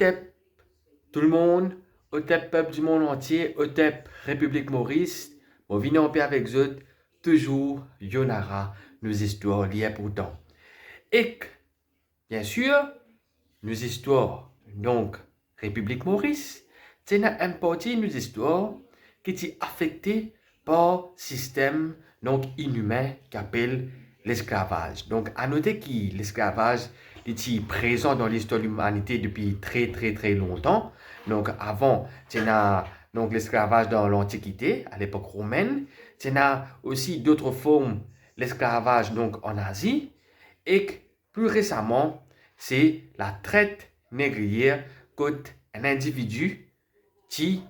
Otep, tout le monde, Otep, peuple du monde entier, Otep, République Maurice, on vient en paix avec eux, toujours, Yonara, nos histoires liées pourtant. Et, bien sûr, nos histoires, donc, République Maurice, c'est une partie de nos histoires qui est affectée par système donc inhumain qu'appelle l'esclavage. Donc, à noter que l'esclavage est présent dans l'histoire de l'humanité depuis très longtemps. Donc, avant, il y a donc l'esclavage dans l'Antiquité, à l'époque romaine. Il y a aussi d'autres formes l'esclavage donc en Asie. Et plus récemment, c'est la traite négrière contre un individu qui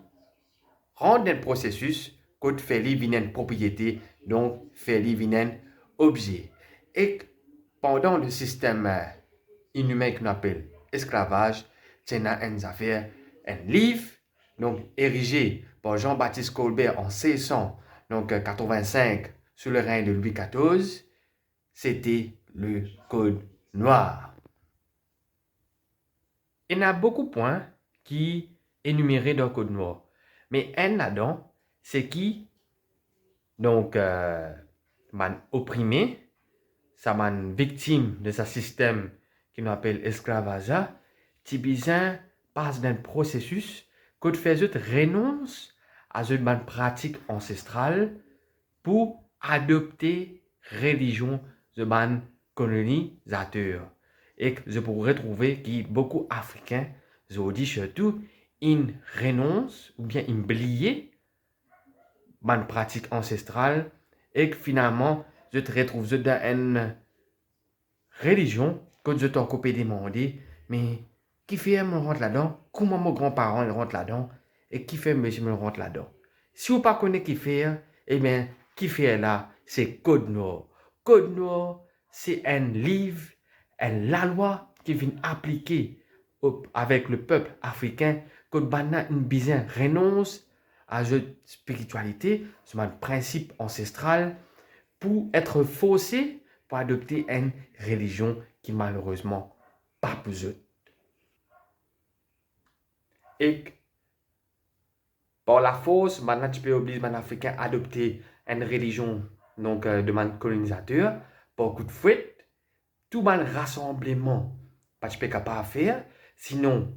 rend un processus que fait une propriété, donc fait un objet. Et pendant le système inhumain qu'on appelle esclavage, c'est une affaire, un livre, donc érigé par Jean-Baptiste Colbert en 1685 sous le règne de Louis XIV, c'était le Code noir. Il y a beaucoup de points qui énumérés dans le Code noir. Mais un là-dedans, c'est qui, donc, man opprimé, ça man victime de ce système qui nous appelle esclavage, qui besoin passe d'un processus que fait renonce à une pratique ancestrale pour adopter religion de man colonisateur. Et que je pourrais trouver que beaucoup d'Africains, je dis surtout, ils renoncent ou bien ils oublient une pratique ancestrale et que finalement, je te retrouve dans une religion que je t'en coupé demander, mais qui fait me rentre là-dedans? Comment mes grands-parents rentrent là-dedans? Et qui fait monsieur me rentre là-dedans? Si vous ne connaissez pas qui fait, eh bien, qui fait là, c'est Code Noir. Code Noir, c'est un livre, la loi qui vient appliquer avec le peuple africain, que bana une bizarre renonce à cette spiritualité, c'est un principe ancestral, pour être forcé pour adopter une religion qui malheureusement pas pour eux. Et par la force, maintenant tu peux obliger les Africains à adopter une religion donc, de man colonisateur, par coup de fouet, tout mal rassemblement, pas tu peux capable de faire, sinon,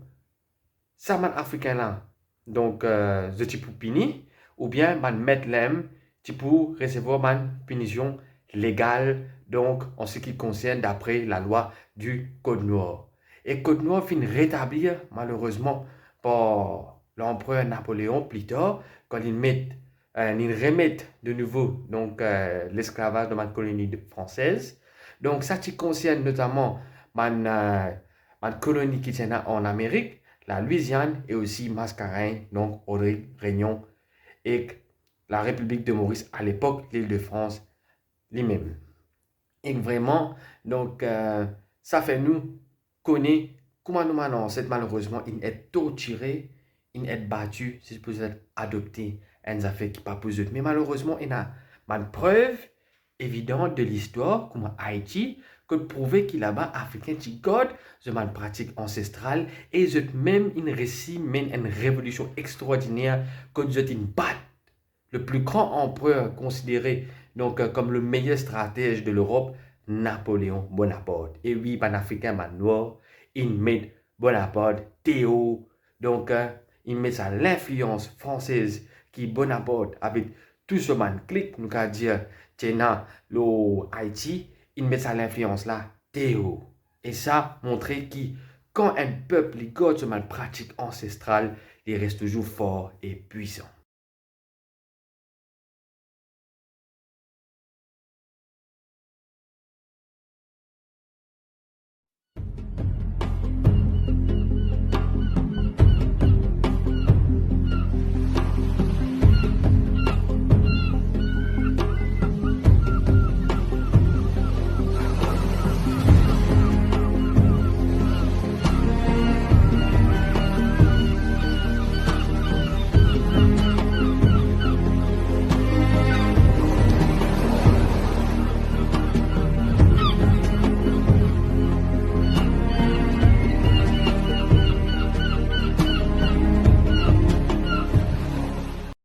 ça man Africain là, donc, je t'y pour puni, ou bien man mettre l'aime, tu pour recevoir une punition légale, donc en ce qui concerne d'après la loi du Code noir. Et Code noir finit rétablir malheureusement par l'empereur Napoléon plus tard, quand il remet de nouveau donc l'esclavage dans ma colonie française. Donc ça qui concerne notamment ma colonie qui est en Amérique, la Louisiane et aussi Mascareignes, donc Audrey, Réunion et la République de Maurice à l'époque, l'Île-de-France, lui-même. Et vraiment, donc, ça fait nous connaître comment nous ancêtres, malheureusement, ils est torturés, ils est battus, c'est supposé être adoptés, une affaire qui pas pour eux. Mais malheureusement, il y a une preuve évidente de l'histoire, comme Haïti, que prouver qu'il là-bas, Africain, qui gardent une pratique ancestrale et même une récit, mène une révolution extraordinaire, que nous une batte. Le plus grand empereur considéré donc, comme le meilleur stratège de l'Europe, Napoléon Bonaparte. Et oui, pan-africain, man noir, il met Bonaparte, Théo, donc il met ça l'influence française qui Bonaparte avec tout ce man clic, nous qu'à dire, tiens, le Haïti, il met ça l'influence là, Théo. Et ça montrer que quand un peuple garde ce man pratique ancestrale, il reste toujours fort et puissant.